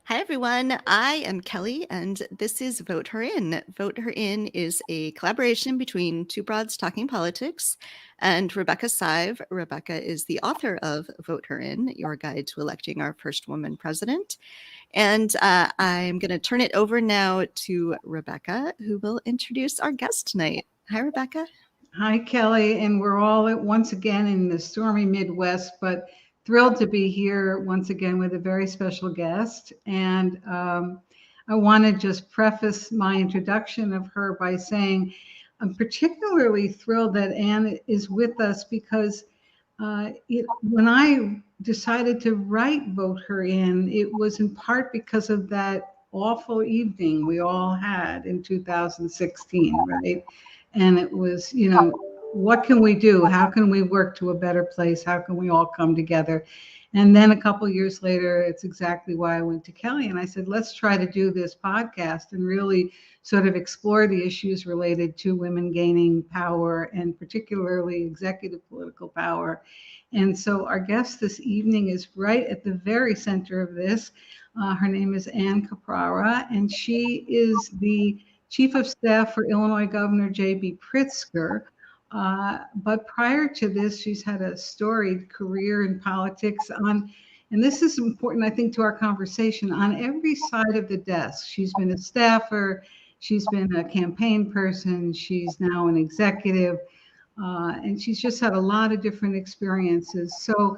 Hi, everyone. I am Kelly, and this is Vote Her In. Vote Her In is a collaboration between Two Broads Talking Politics and Rebecca Sive. Rebecca is the author of Vote Her In, Your Guide to Electing Our First Woman President. And I'm going to turn it over now to Rebecca, who will introduce our guest tonight. Hi, Rebecca. Hi, Kelly. And we're all once again in the stormy Midwest, but thrilled to be here once again with a very special guest. And I want to just preface my introduction of her by saying I'm particularly thrilled that Anne is with us because when I decided to write Vote Her In, it was in part because of that awful evening we all had in 2016, right? And it was, what can we do? How can we work to a better place? How can we all come together? And then a couple years later, it's exactly why I went to Kelly and I said, let's try to do this podcast and really sort of explore the issues related to women gaining power and particularly executive political power. And so our guest this evening is right at the very center of this. Her name is Anne Caprara, and she is the Chief of Staff for Illinois Governor J.B. Pritzker. But prior to this, she's had a storied career in politics and this is important, I think, to our conversation, on every side of the desk. She's been a staffer, she's been a campaign person, she's now an executive, and she's just had a lot of different experiences. So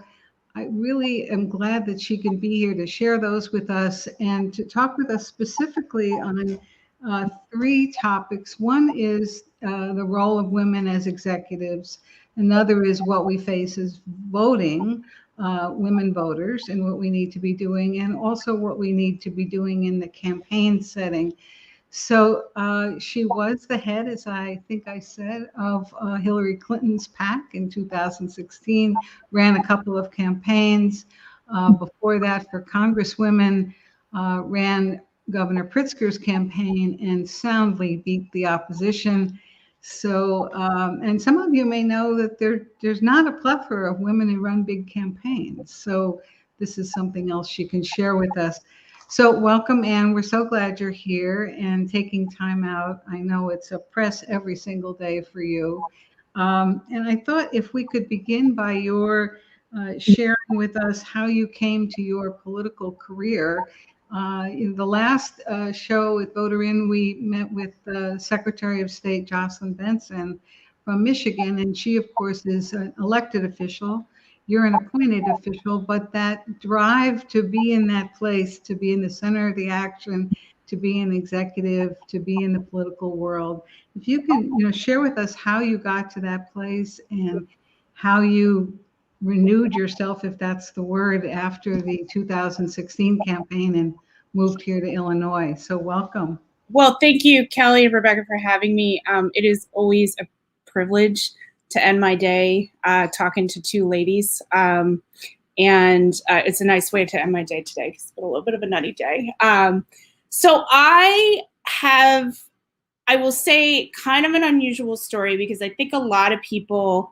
I really am glad that she can be here to share those with us and to talk with us specifically on three topics. One is the role of women as executives. Another is what we face as voting, women voters, and what we need to be doing, and also what we need to be doing in the campaign setting. So she was the head, as I think I said, of Hillary Clinton's PAC in 2016, ran a couple of campaigns. Before that, for Congresswomen, ran Governor Pritzker's campaign and soundly beat the opposition. So, and some of you may know that there's not a plethora of women who run big campaigns. So this is something else she can share with us. So welcome, Anne. We're so glad you're here and taking time out. I know it's a press every single day for you. And I thought if we could begin by your sharing with us how you came to your political career. In the last show at Vote Her In, we met with Secretary of State Jocelyn Benson from Michigan, and she, of course, is an elected official. You're an appointed official, but that drive to be in that place, to be in the center of the action, to be an executive, to be in the political world. If you can, share with us how you got to that place and how you renewed yourself, if that's the word, after the 2016 campaign and moved here to Illinois. So welcome. Well, thank you, Kelly and Rebecca, for having me. It is always a privilege to end my day talking to two ladies. And it's a nice way to end my day today because it's been a little bit of a nutty day. So I will say, kind of an unusual story because I think a lot of people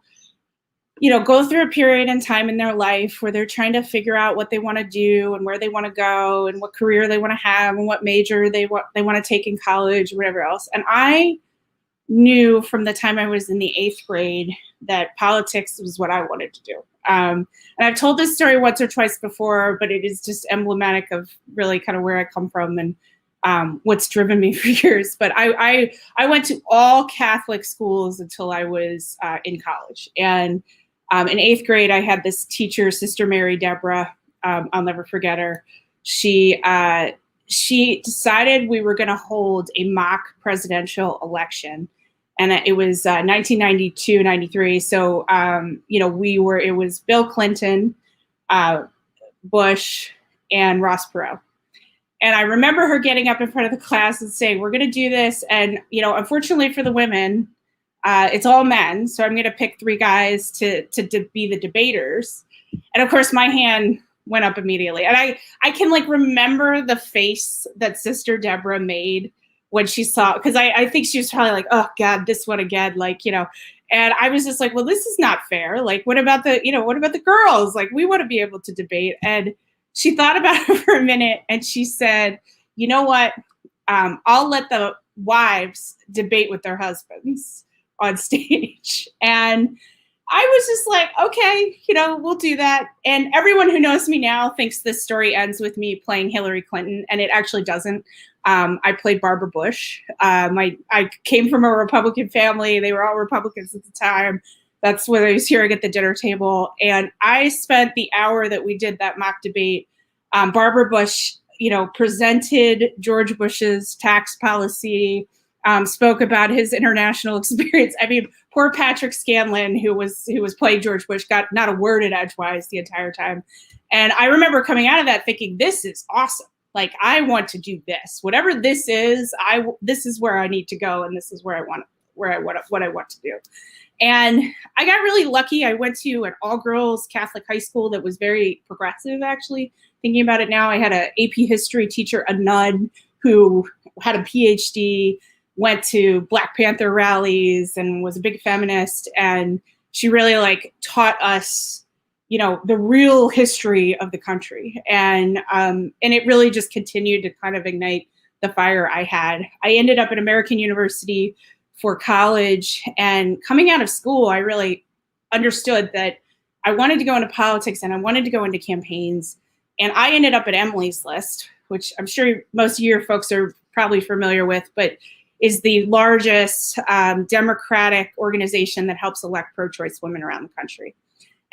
go through a period in time in their life where they're trying to figure out what they want to do and where they want to go and what career they want to have and what major they want to take in college or whatever else. And I knew from the time I was in the 8th grade that politics was what I wanted to do. And I've told this story once or twice before, but it is just emblematic of really kind of where I come from and what's driven me for years. But I went to all Catholic schools until I was in college. And in 8th grade, I had this teacher, Sister Mary Deborah. I'll never forget her. She decided we were going to hold a mock presidential election. And it was 1992, 93. So, it was Bill Clinton, Bush, and Ross Perot. And I remember her getting up in front of the class and saying, we're going to do this. And, unfortunately for the women, it's all men. So I'm going to pick 3 guys to be the debaters. And of course, my hand went up immediately. And I can remember the face that Sister Deborah made when she saw, because I think she was probably like, oh God, this one again, and I was just like, well, this is not fair. What about the girls? We want to be able to debate. And she thought about it for a minute and she said, you know what? I'll let the wives debate with their husbands on stage. And I was just like, okay, we'll do that. And everyone who knows me now thinks this story ends with me playing Hillary Clinton, and it actually doesn't. I played Barbara Bush. I came from a Republican family. They were all Republicans at the time. That's what I was hearing at the dinner table. And I spent the hour that we did that mock debate. Barbara Bush, presented George Bush's tax policy, spoke about his international experience. I mean, poor Patrick Scanlon, who was playing George Bush, got not a word at edgewise the entire time. And I remember coming out of that thinking, this is awesome. Like, I want to do this. Whatever this is, this is where I need to go, and this is where I want to do. And I got really lucky. I went to an all-girls Catholic high school that was very progressive, actually. Thinking about it now, I had an AP history teacher, a nun, who had a PhD, went to Black Panther rallies, and was a big feminist. And she really taught us, the real history of the country. And it really just continued to kind of ignite the fire I had. I ended up at American University for college, and coming out of school, I really understood that I wanted to go into politics and I wanted to go into campaigns. And I ended up at Emily's List, which I'm sure most of your folks are probably familiar with, but is the largest Democratic organization that helps elect pro-choice women around the country.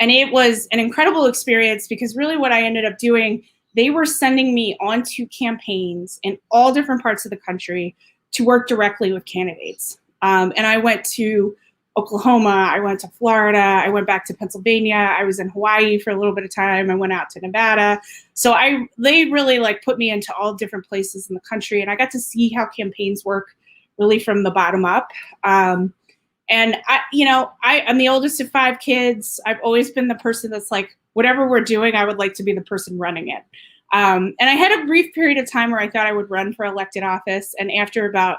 And it was an incredible experience because really what I ended up doing, they were sending me onto campaigns in all different parts of the country to work directly with candidates. And I went to Oklahoma, I went to Florida, I went back to Pennsylvania, I was in Hawaii for a little bit of time, I went out to Nevada. So they really put me into all different places in the country, and I got to see how campaigns work really from the bottom up. And I'm the oldest of 5 kids. I've always been the person that's like, whatever we're doing, I would like to be the person running it. And I had a brief period of time where I thought I would run for elected office. And after about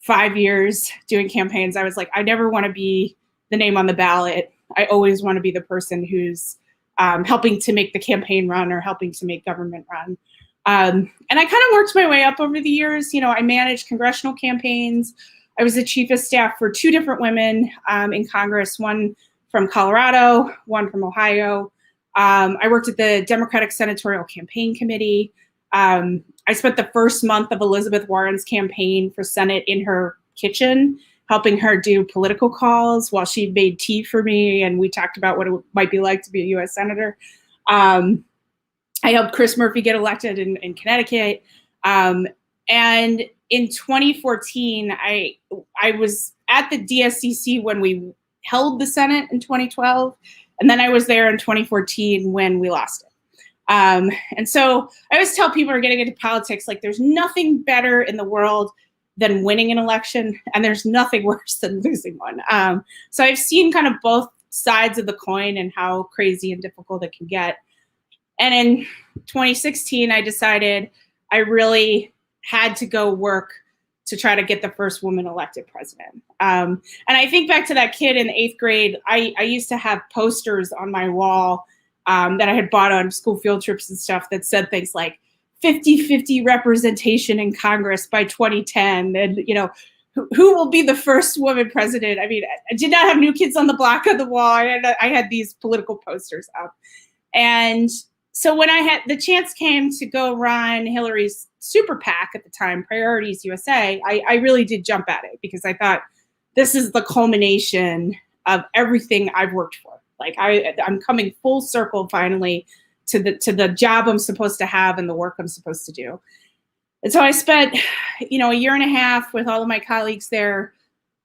5 years doing campaigns, I was like, I never want to be the name on the ballot. I always want to be the person who's helping to make the campaign run or helping to make government run. And I kind of worked my way up over the years. I managed congressional campaigns. I was the chief of staff for 2 different women in Congress, one from Colorado, one from Ohio. I worked at the Democratic Senatorial Campaign Committee. I spent the first month of Elizabeth Warren's campaign for Senate in her kitchen, helping her do political calls while she made tea for me, and we talked about what it might be like to be a U.S. Senator. I helped Chris Murphy get elected in Connecticut. And in 2014, I was at the DSCC when we held the Senate in 2012, and then I was there in 2014 when we lost it. And so I always tell people who are getting into politics, there's nothing better in the world than winning an election, and there's nothing worse than losing one. So I've seen kind of both sides of the coin and how crazy and difficult it can get. And in 2016, I decided I really had to go work to try to get the first woman elected president. And I think back to that kid in 8th grade, I used to have posters on my wall that I had bought on school field trips and stuff that said things like 50-50 representation in Congress by 2010. And, who will be the first woman president? I mean, I did not have New Kids on the Block on the wall. I had these political posters up. And so when I had the chance came to go run Hillary's SuperPAC at the time, Priorities USA, I really did jump at it because I thought this is the culmination of everything I've worked for. I'm coming full circle finally to the job I'm supposed to have and the work I'm supposed to do. And so I spent, a year and a half with all of my colleagues there,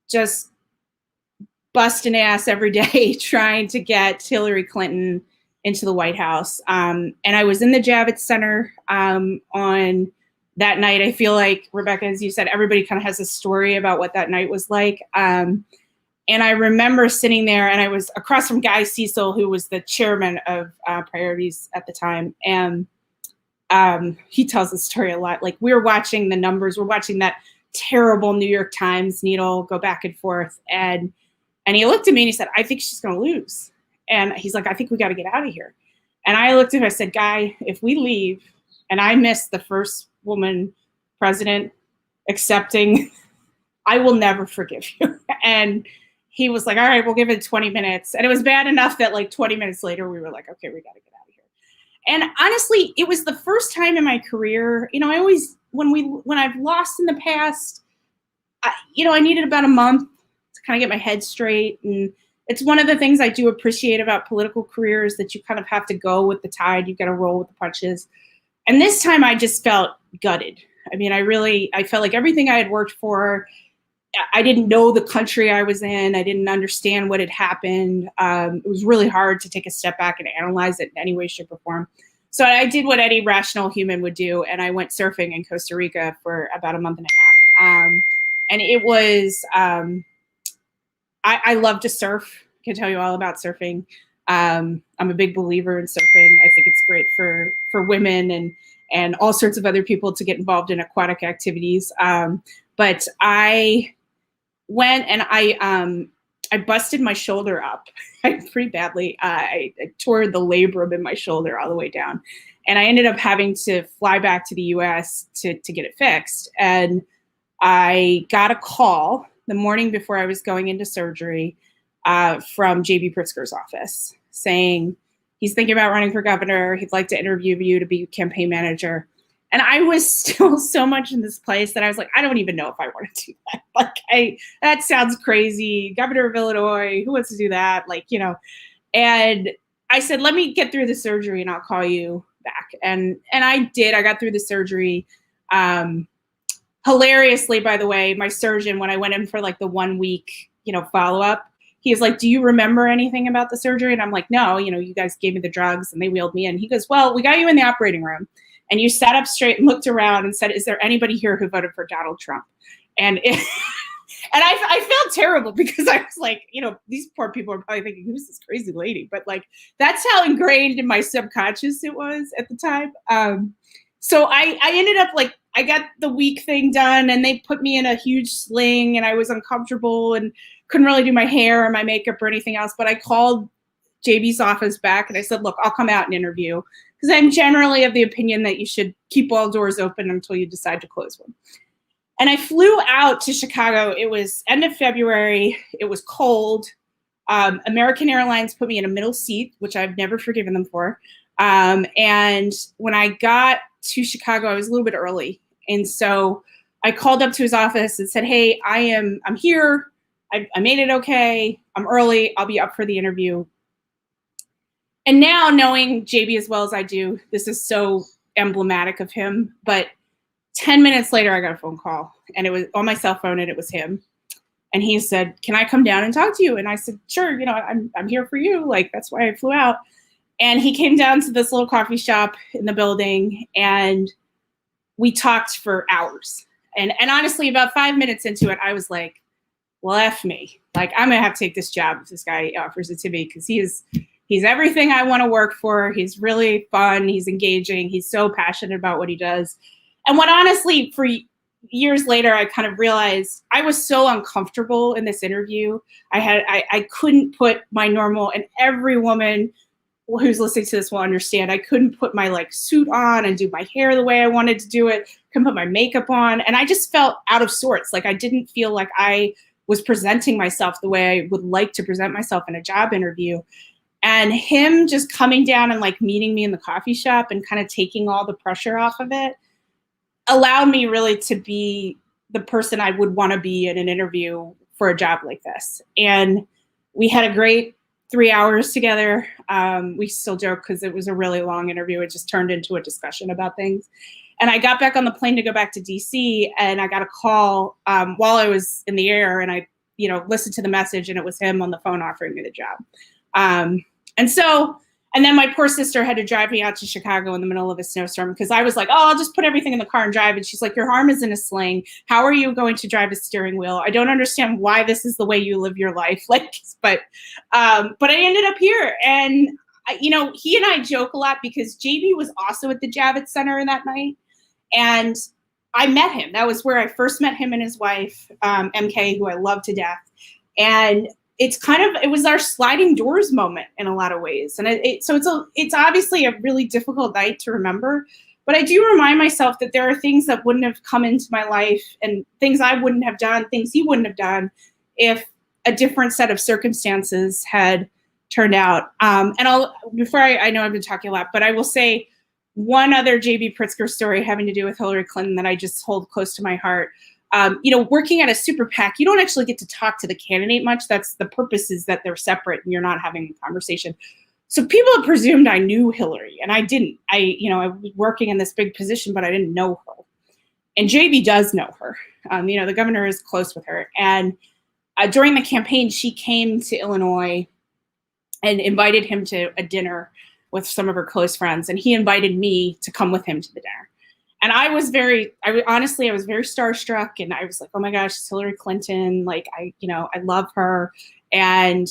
just busting ass every day trying to get Hillary Clinton into the White House. And I was in the Javits Center on that night. I feel like, Rebecca, as you said, everybody kind of has a story about what that night was like. And I remember sitting there, and I was across from Guy Cecil, who was the chairman of Priorities at the time. And he tells the story a lot. We were watching the numbers. We're watching that terrible New York Times needle go back and forth. And he looked at me and he said, I think she's going to lose. And he's like, I think we got to get out of here. And I looked at him, I said, Guy, if we leave and I miss the first woman president accepting, I will never forgive you. And he was like, all right, we'll give it 20 minutes. And it was bad enough that like 20 minutes later, we were like, okay, we got to get out of here. And honestly, it was the first time in my career, you know, I always, when I've lost in the past, I needed about a month to kind of get my head straight. And it's one of the things I do appreciate about political careers, that you kind of have to go with the tide. You've got to roll with the punches. And this time I just felt gutted. I mean, I felt like everything I had worked for, I didn't know the country I was in. I didn't understand what had happened. It was really hard to take a step back and analyze it in any way, shape, or form. So I did what any rational human would do, and I went surfing in Costa Rica for about a month and a half. And it was, I love to surf. I can tell you all about surfing. I'm a big believer in surfing. I think it's great for women and all sorts of other people to get involved in aquatic activities. But I went and I busted my shoulder up pretty badly. I tore the labrum in my shoulder all the way down. And I ended up having to fly back to the US to get it fixed. And I got a call the morning before I was going into surgery from JB Pritzker's office saying he's thinking about running for governor. He'd like to interview you to be campaign manager. And I was still so much in this place that I was like, I don't even know if I want to do that. Like, that sounds crazy. Governor of Illinois, who wants to do that? Like, you know, and I said, let me get through the surgery and I'll call you back. And I did. I got through the surgery. Hilariously, by the way, my surgeon, when I went in for like the 1 week, follow-up, he was like, do you remember anything about the surgery? And I'm like, no, you guys gave me the drugs and they wheeled me in. He goes, well, we got you in the operating room. And you sat up straight and looked around and said, is there anybody here who voted for Donald Trump? And I felt terrible because I was like, these poor people are probably thinking, who's this crazy lady? But like, that's how ingrained in my subconscious it was at the time. So I ended up like, I got the week thing done and they put me in a huge sling and I was uncomfortable and couldn't really do my hair or my makeup or anything else. But I called JB's office back and I said, look, I'll come out and interview, because I'm generally of the opinion that you should keep all doors open until you decide to close one. And I flew out to Chicago. It was end of February. It was cold. American Airlines put me in a middle seat, which I've never forgiven them for. And when I got to Chicago, I was a little bit early. And so I called up to his office and said, hey, I'm here. I made it okay. I'm early. I'll be up for the interview. And now, knowing JB as well as I do, this is so emblematic of him. But 10 minutes later, I got a phone call, and it was on my cell phone, and it was him. And he said, can I come down and talk to you? And I said, sure, I'm here for you. Like, that's why I flew out. And he came down to this little coffee shop in the building, and we talked for hours. And honestly, about 5 minutes into it, I was like, well, F me. Like, I'm going to have to take this job if this guy offers it to me, because he's everything I want to work for. He's really fun. He's engaging. He's so passionate about what he does. And what honestly, for years later, I kind of realized I was so uncomfortable in this interview. I couldn't put my normal, and every woman who's listening to this will understand, I couldn't put my like suit on and do my hair the way I wanted to do it. Couldn't put my makeup on. And I just felt out of sorts. Like, I didn't feel like I was presenting myself the way I would like to present myself in a job interview. And him just coming down and like meeting me in the coffee shop and kind of taking all the pressure off of it allowed me really to be the person I would want to be in an interview for a job like this. And we had a great 3 hours together. We still joke because it was a really long interview. It just turned into a discussion about things. And I got back on the plane to go back to DC, and I got a call while I was in the air, and I, listened to the message, and it was him on the phone offering me the job. And then my poor sister had to drive me out to Chicago in the middle of a snowstorm, because I was like, oh, I'll just put everything in the car and drive. And she's like, your arm is in a sling. How are you going to drive a steering wheel? I don't understand why this is the way you live your life. But I ended up here, and he and I joke a lot because JB was also at the Javits Center that night. And I met him. That was where I first met him and his wife, MK, who I love to death. And it was our sliding doors moment in a lot of ways. And it's obviously a really difficult night to remember, but I do remind myself that there are things that wouldn't have come into my life and things I wouldn't have done, things he wouldn't have done if a different set of circumstances had turned out. And I know I've been talking a lot, but I will say one other J.B. Pritzker story having to do with Hillary Clinton that I just hold close to my heart. Working at a SuperPAC, you don't actually get to talk to the candidate much. That's the purpose, is that they're separate and you're not having a conversation. So people have presumed I knew Hillary, and I didn't. I was working in this big position, but I didn't know her. And JB does know her. The governor is close with her. And during the campaign, she came to Illinois and invited him to a dinner with some of her close friends. And he invited me to come with him to the dinner. And I was very starstruck, and I was like, oh my gosh, it's Hillary Clinton. Like, I love her. And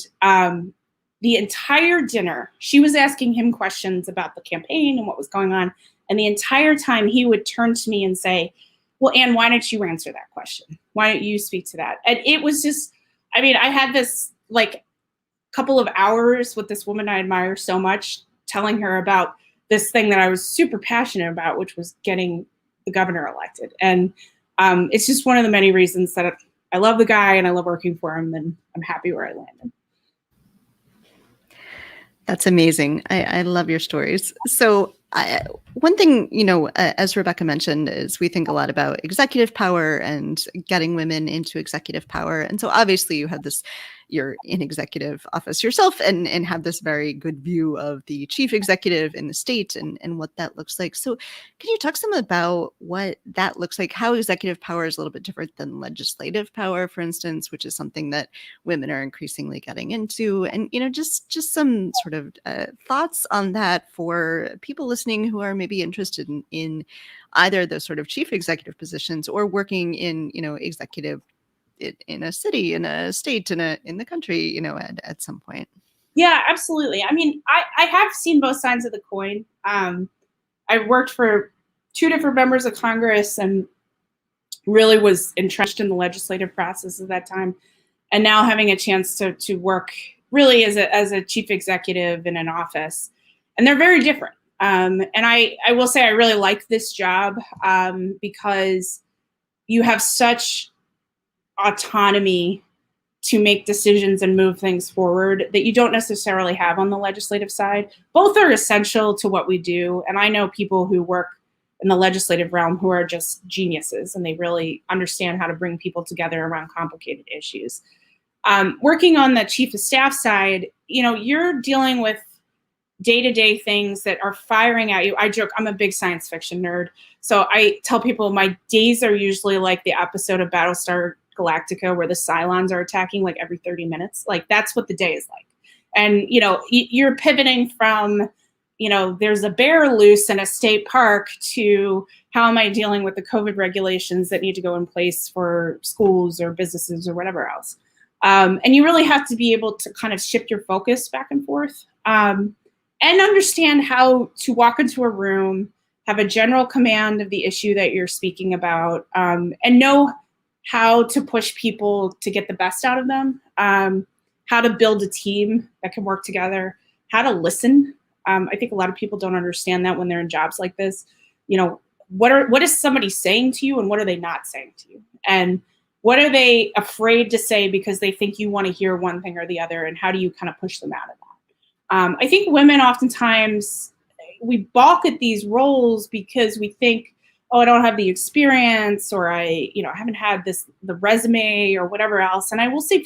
the entire dinner, she was asking him questions about the campaign and what was going on. And the entire time he would turn to me and say, well, Anne, why don't you answer that question? Why don't you speak to that? And it was just, I had this like couple of hours with this woman I admire so much, telling her about this thing that I was super passionate about, which was getting the governor elected. And it's just one of the many reasons that I love the guy and I love working for him, and I'm happy where I landed. That's amazing. I love your stories. So one thing, as Rebecca mentioned, is we think a lot about executive power and getting women into executive power. And so obviously you have you're in executive office yourself and have this very good view of the chief executive in the state and what that looks like. So can you talk some about what that looks like, how executive power is a little bit different than legislative power, for instance, which is something that women are increasingly getting into, and, just some sort of thoughts on that for people listening who are maybe interested in either the sort of chief executive positions or working in, executive in a city, in a state, in the country, at some point. Yeah, absolutely. I have seen both sides of the coin. I worked for two different members of Congress and really was entrenched in the legislative process at that time. And now having a chance to work really as a chief executive in an office. And they're very different. And I will say I really like this job because you have such autonomy to make decisions and move things forward that you don't necessarily have on the legislative side. Both are essential to what we do. And I know people who work in the legislative realm who are just geniuses, and they really understand how to bring people together around complicated issues. Working on the chief of staff side, you're dealing with day-to-day things that are firing at you. I joke, I'm a big science fiction nerd. So I tell people my days are usually like the episode of Battlestar Galactica where the Cylons are attacking like every 30 minutes. Like, that's what the day is like. And, you're pivoting from, there's a bear loose in a state park to how am I dealing with the COVID regulations that need to go in place for schools or businesses or whatever else. And you really have to be able to kind of shift your focus back and forth and understand how to walk into a room, have a general command of the issue that you're speaking about, and know how to push people to get the best out of them, how to build a team that can work together, how to listen. I think a lot of people don't understand that when they're in jobs like this. What is somebody saying to you and what are they not saying to you? And what are they afraid to say because they think you want to hear one thing or the other, and how do you kind of push them out of that? I think women oftentimes, we balk at these roles because we think, oh, I don't have the experience, or I haven't had the resume or whatever else. And I will say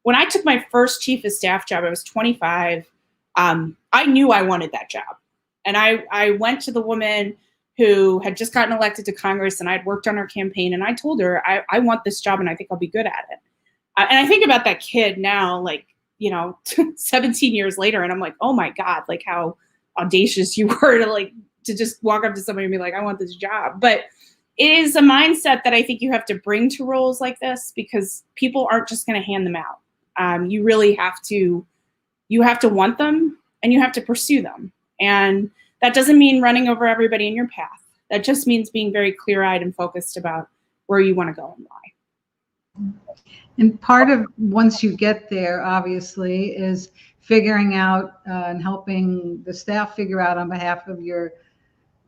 when I took my first chief of staff job, I was 25. I knew I wanted that job. And I went to the woman who had just gotten elected to Congress, and I'd worked on her campaign, and I told her, I want this job and I think I'll be good at it. And I think about that kid now, 17 years later, and I'm like, oh my God, like how audacious you were to just walk up to somebody and be like, I want this job. But it is a mindset that I think you have to bring to roles like this, because people aren't just going to hand them out. You really have to want them, and you have to pursue them. And that doesn't mean running over everybody in your path. That just means being very clear-eyed and focused about where you want to go and why. And part of once you get there, obviously, is figuring out and helping the staff figure out on behalf of your,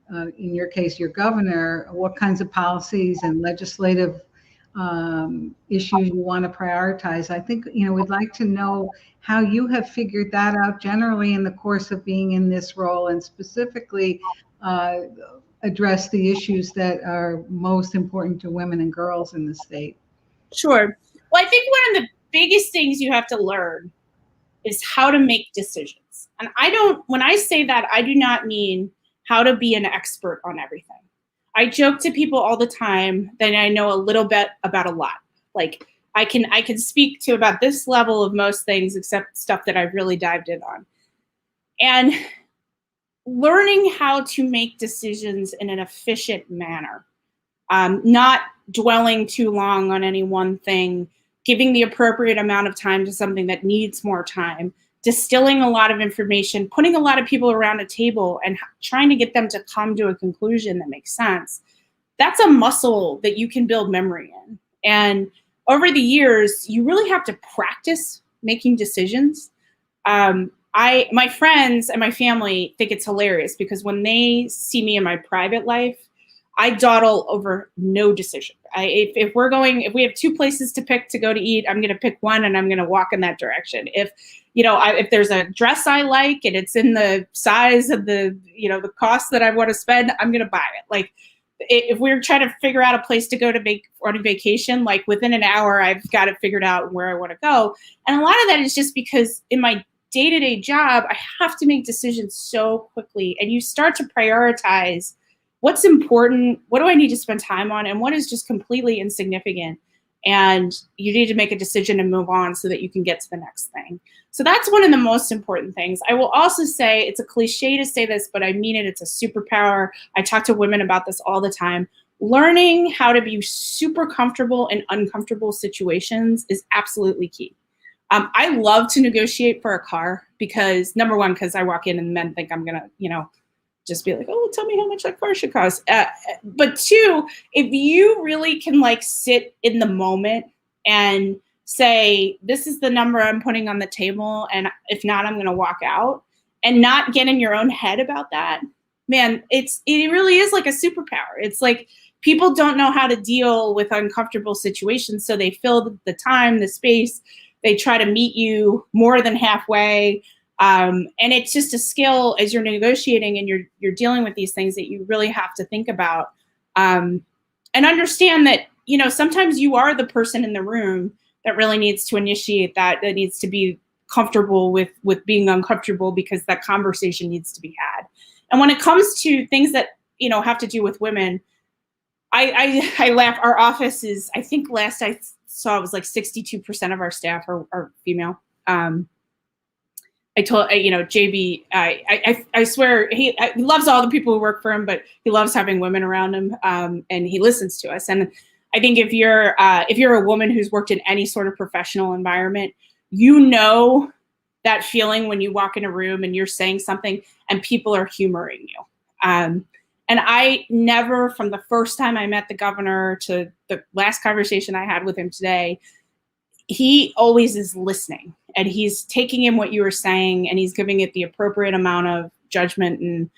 in your case, your governor, what kinds of policies and legislative issues you want to prioritize. I think, we'd like to know how you have figured that out generally in the course of being in this role, and specifically address the issues that are most important to women and girls in the state. Sure. Well, I think one of the biggest things you have to learn is how to make decisions. And when I say that, I do not mean how to be an expert on everything. I joke to people all the time that I know a little bit about a lot. Like I can speak to about this level of most things, except stuff that I've really dived in on. And learning how to make decisions in an efficient manner, not dwelling too long on any one thing, giving the appropriate amount of time to something that needs more time, distilling a lot of information, putting a lot of people around a table and trying to get them to come to a conclusion that makes sense. That's a muscle that you can build memory in. And over the years, you really have to practice making decisions. My friends and my family think it's hilarious because when they see me in my private life, I dawdle over no decision. If we have two places to pick to go to eat, I'm going to pick one and I'm going to walk in that direction. If there's a dress I like and it's in the size of the cost that I want to spend, I'm going to buy it. Like if we're trying to figure out a place to go on a vacation, like within an hour, I've got it figured out where I want to go. And a lot of that is just because in my day-to-day job, I have to make decisions so quickly, and you start to prioritize what's important, what do I need to spend time on, and what is just completely insignificant. And you need to make a decision and move on so that you can get to the next thing. So that's one of the most important things. I will also say, it's a cliche to say this, but I mean it, it's a superpower. I talk to women about this all the time. Learning how to be super comfortable in uncomfortable situations is absolutely key. I love to negotiate for a car because, number one, because I walk in and men think I'm going to, just be like, oh, tell me how much that car should cost. But two, if you really can sit in the moment and say, this is the number I'm putting on the table, and if not, I'm going to walk out, and not get in your own head about that, man, it really is like a superpower. It's like people don't know how to deal with uncomfortable situations, so they fill the time, the space. They try to meet you more than halfway. And it's just a skill as you're negotiating and you're dealing with these things that you really have to think about, and understand that, sometimes you are the person in the room that really needs to initiate that needs to be comfortable with being uncomfortable, because that conversation needs to be had. And when it comes to things that, have to do with women, I laugh. Our office is, I think last I saw it was like 62% of our staff are female. I told, JB, I swear he loves all the people who work for him, but he loves having women around him, and he listens to us. And I think if you're a woman who's worked in any sort of professional environment, that feeling when you walk in a room and you're saying something and people are humoring you. And I never, from the first time I met the governor to the last conversation I had with him today, he always is listening, and he's taking in what you were saying, and he's giving it the appropriate amount of judgment and,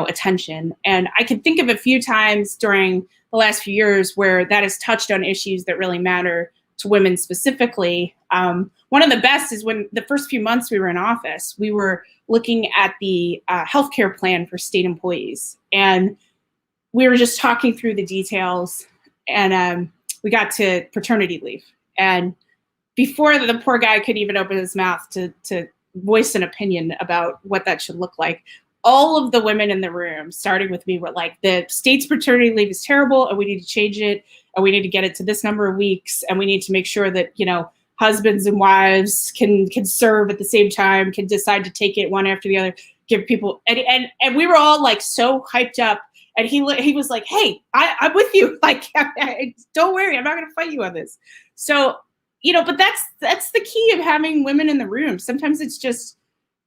attention. And I can think of a few times during the last few years where that has touched on issues that really matter to women specifically. One of the best is when the first few months we were in office, we were looking at the healthcare plan for state employees. And we were just talking through the details, and we got to paternity leave. And before the poor guy could even open his mouth to voice an opinion about what that should look like, all of the women in the room, starting with me, were like, the state's paternity leave is terrible, and we need to change it, and we need to get it to this number of weeks, and we need to make sure that, husbands and wives can serve at the same time, can decide to take it one after the other, give people, and we were all like so hyped up. And he was like, hey, I'm with you. Like, don't worry, I'm not going to fight you on this. So, but that's the key of having women in the room. Sometimes it's just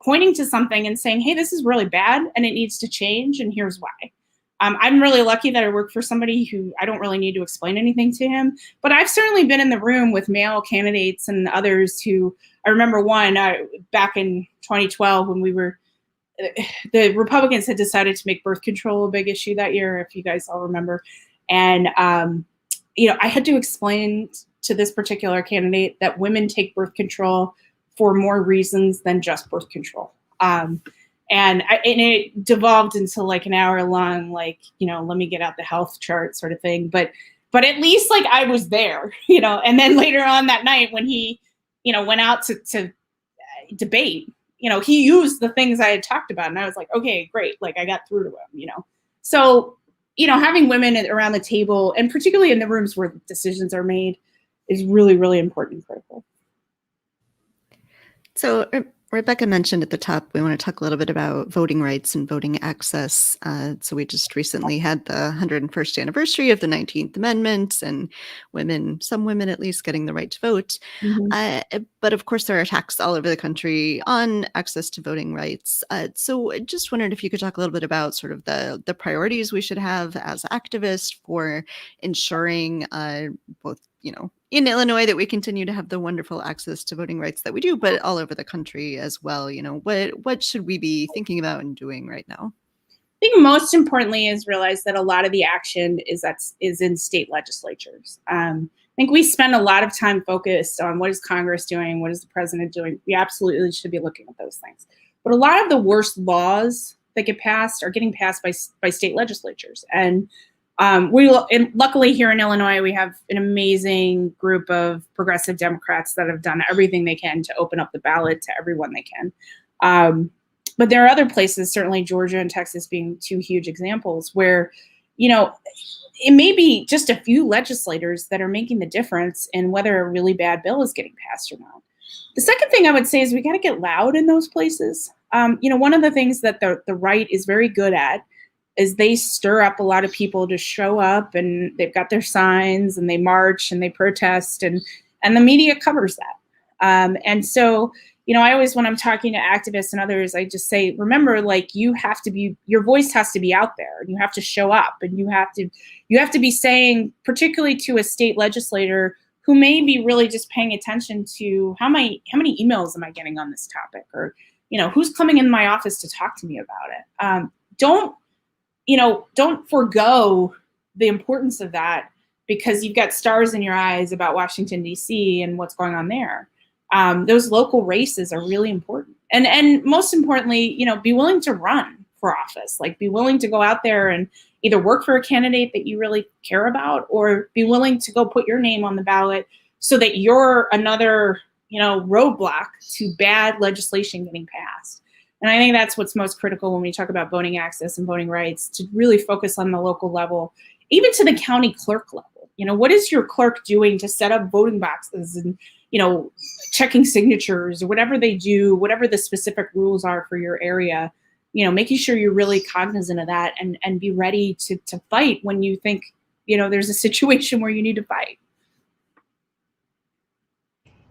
pointing to something and saying, hey, this is really bad and it needs to change, and here's why. I'm really lucky that I work for somebody who I don't really need to explain anything to him. But I've certainly been in the room with male candidates and others who, I remember one back in 2012 when the Republicans had decided to make birth control a big issue that year, if you guys all remember. And, I had to explain to this particular candidate that women take birth control for more reasons than just birth control. And it devolved into like an hour long, like, let me get out the health chart sort of thing. But at least like I was there, and then later on that night when he, went out to debate, he used the things I had talked about, and I was like, okay, great. Like I got through to him, So, having women around the table, and particularly in the rooms where decisions are made, is really, really important and critical. So Rebecca mentioned at the top, we want to talk a little bit about voting rights and voting access. So we just recently had the 101st anniversary of the 19th Amendment, and some women at least, getting the right to vote. Mm-hmm. But of course, there are attacks all over the country on access to voting rights. So I just wondered if you could talk a little bit about sort of the priorities we should have as activists for ensuring both, in Illinois, that we continue to have the wonderful access to voting rights that we do, but all over the country as well. What should we be thinking about and doing right now? I think most importantly is realize that a lot of the action is in state legislatures. I think we spend a lot of time focused on what is Congress doing, what is the president doing. We absolutely should be looking at those things. But a lot of the worst laws that get passed are getting passed by state legislatures. And luckily here in Illinois, we have an amazing group of progressive Democrats that have done everything they can to open up the ballot to everyone they can. But there are other places, certainly Georgia and Texas being two huge examples, where, it may be just a few legislators that are making the difference in whether a really bad bill is getting passed or not. The second thing I would say is we got to get loud in those places. One of the things that the right is very good at is they stir up a lot of people to show up, and they've got their signs and they march and they protest, and the media covers that. And so, I always, when I'm talking to activists and others, I just say, remember, like your voice has to be out there, and you have to show up, and you have to be saying, particularly to a state legislator who may be really just paying attention to how many emails am I getting on this topic, or, who's coming in my office to talk to me about it. Don't forgo the importance of that because you've got stars in your eyes about Washington, D.C. and what's going on there. Those local races are really important. And most importantly, be willing to run for office, like be willing to go out there and either work for a candidate that you really care about, or be willing to go put your name on the ballot so that you're another, roadblock to bad legislation getting passed. And I think that's what's most critical when we talk about voting access and voting rights, to really focus on the local level, even to the county clerk level. What is your clerk doing to set up voting boxes and, checking signatures or whatever they do, whatever the specific rules are for your area, making sure you're really cognizant of that and be ready to fight when you think, there's a situation where you need to fight.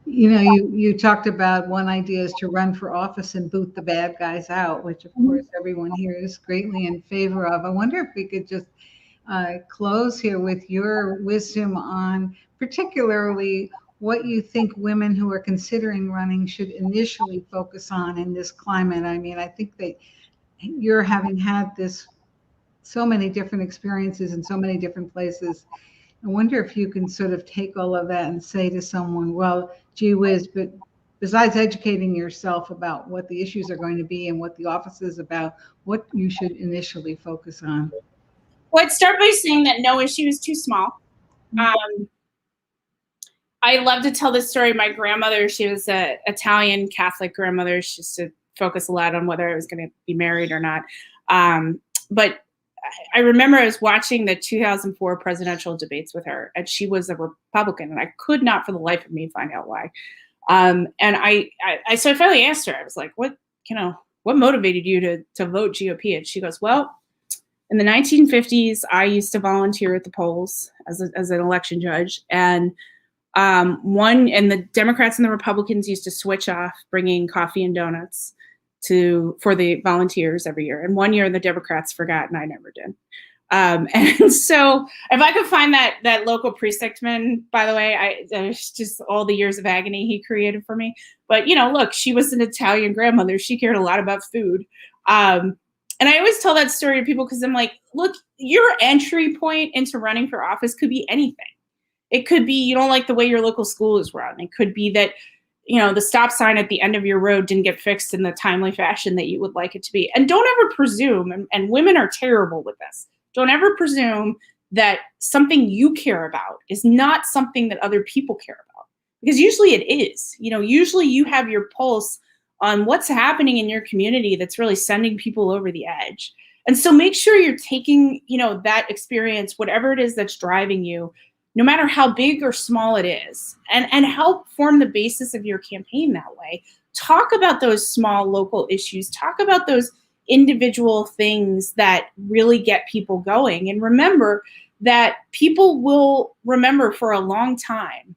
You talked about one idea is to run for office and boot the bad guys out, which of course everyone here is greatly in favor of. I wonder if we could just close here with your wisdom on particularly what you think women who are considering running should initially focus on in this climate. I mean, I think that you're having had so many different experiences in so many different places. I wonder if you can sort of take all of that and say to someone, well, gee whiz, but besides educating yourself about what the issues are going to be and what the office is about, what you should initially focus on. Well, I'd start by saying that no issue is too small. I love to tell this story. My grandmother, she was an Italian Catholic grandmother. She used to focus a lot on whether I was going to be married or not. But I remember I was watching the 2004 presidential debates with her, and she was a Republican, and I could not for the life of me find out why. And so I finally asked her, I was like, what motivated you to vote GOP? And she goes, well, in the 1950s, I used to volunteer at the polls as an election judge. And the Democrats and the Republicans used to switch off bringing coffee and donuts for the volunteers every year. And one year the Democrats forgot and I never did. And so if I could find that local precinctman, by the way, there's just all the years of agony he created for me. But, look, she was an Italian grandmother. She cared a lot about food. And I always tell that story to people because I'm like, look, your entry point into running for office could be anything. It could be you don't like the way your local school is run. It could be that, the stop sign at the end of your road didn't get fixed in the timely fashion that you would like it to be. And don't ever presume, and women are terrible with this, don't ever presume that something you care about is not something that other people care about. Because usually it is. Usually you have your pulse on what's happening in your community that's really sending people over the edge. And so make sure you're taking, that experience, whatever it is that's driving you, no matter how big or small it is, and help form the basis of your campaign that way. Talk about those small local issues. Talk about those individual things that really get people going. And remember that people will remember for a long time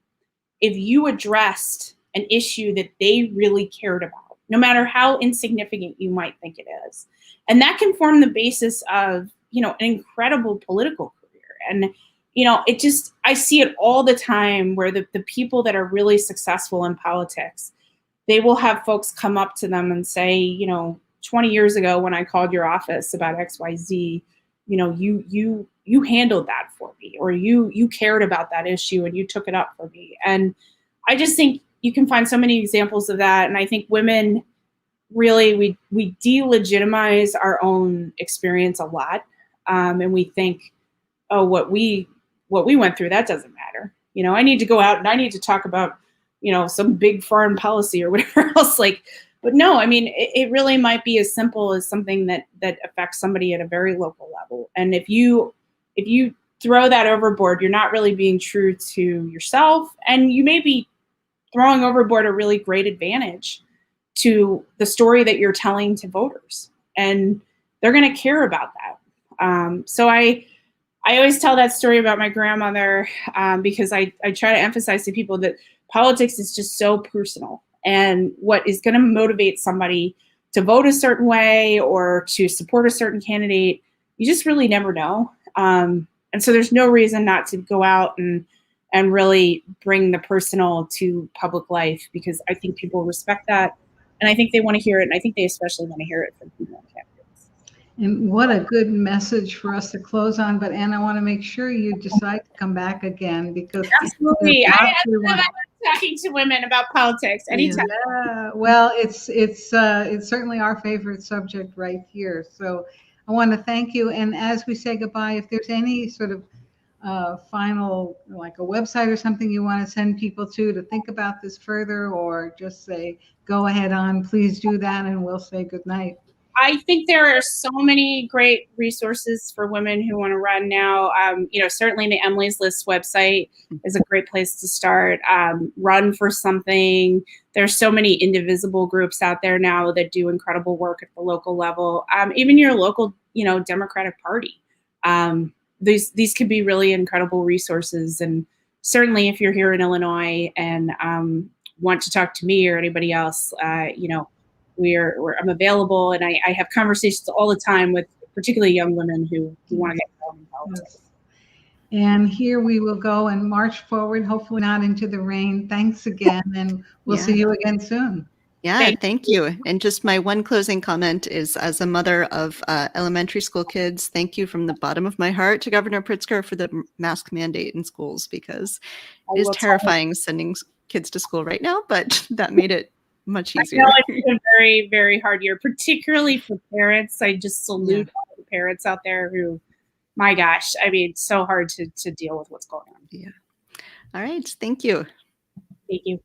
if you addressed an issue that they really cared about, no matter how insignificant you might think it is. And that can form the basis of, an incredible political career. And, I see it all the time where the people that are really successful in politics, they will have folks come up to them and say, 20 years ago when I called your office about XYZ, you handled that for me, or you cared about that issue and you took it up for me. And I just think you can find so many examples of that. And I think women really, we delegitimize our own experience a lot. And we think, oh, what we went through, that doesn't matter. I need to go out and I need to talk about, some big foreign policy or whatever else. But no, I mean, it really might be as simple as something that affects somebody at a very local level. And if you throw that overboard, you're not really being true to yourself, and you may be throwing overboard a really great advantage to the story that you're telling to voters, and they're going to care about that. So I always tell that story about my grandmother because I try to emphasize to people that politics is just so personal. And what is going to motivate somebody to vote a certain way or to support a certain candidate, you just really never know. And so there's no reason not to go out and really bring the personal to public life, because I think people respect that. And I think they want to hear it. And I think they especially want to hear it from female candidates. And what a good message for us to close on. But Anne, I want to make sure you decide to come back again, because absolutely, I talking to women about politics anytime. Yeah, well, it's certainly our favorite subject right here. So I want to thank you. And as we say goodbye, if there's any sort of final, like a website or something you want to send people to think about this further, or just say, go ahead on, please do that, and we'll say goodnight. I think there are so many great resources for women who want to run now. Certainly the Emily's List website is a great place to start. Run for Something. There's so many indivisible groups out there now that do incredible work at the local level. Even your local, Democratic Party. These could be really incredible resources. And certainly if you're here in Illinois and want to talk to me or anybody else, I'm available, and I have conversations all the time with particularly young women who want to get involved in politics. Yes. And here we will go and march forward, hopefully not into the rain. Thanks again, and we'll see you again soon. Yeah, thank you. And just my one closing comment is, as a mother of elementary school kids, thank you from the bottom of my heart to Governor Pritzker for the mask mandate in schools, because it is terrifying sending kids to school right now, but that made it much easier. I know it's been a very, very hard year, particularly for parents. I just salute all the parents out there who, my gosh, I mean, it's so hard to deal with what's going on. Yeah. All right. Thank you. Thank you.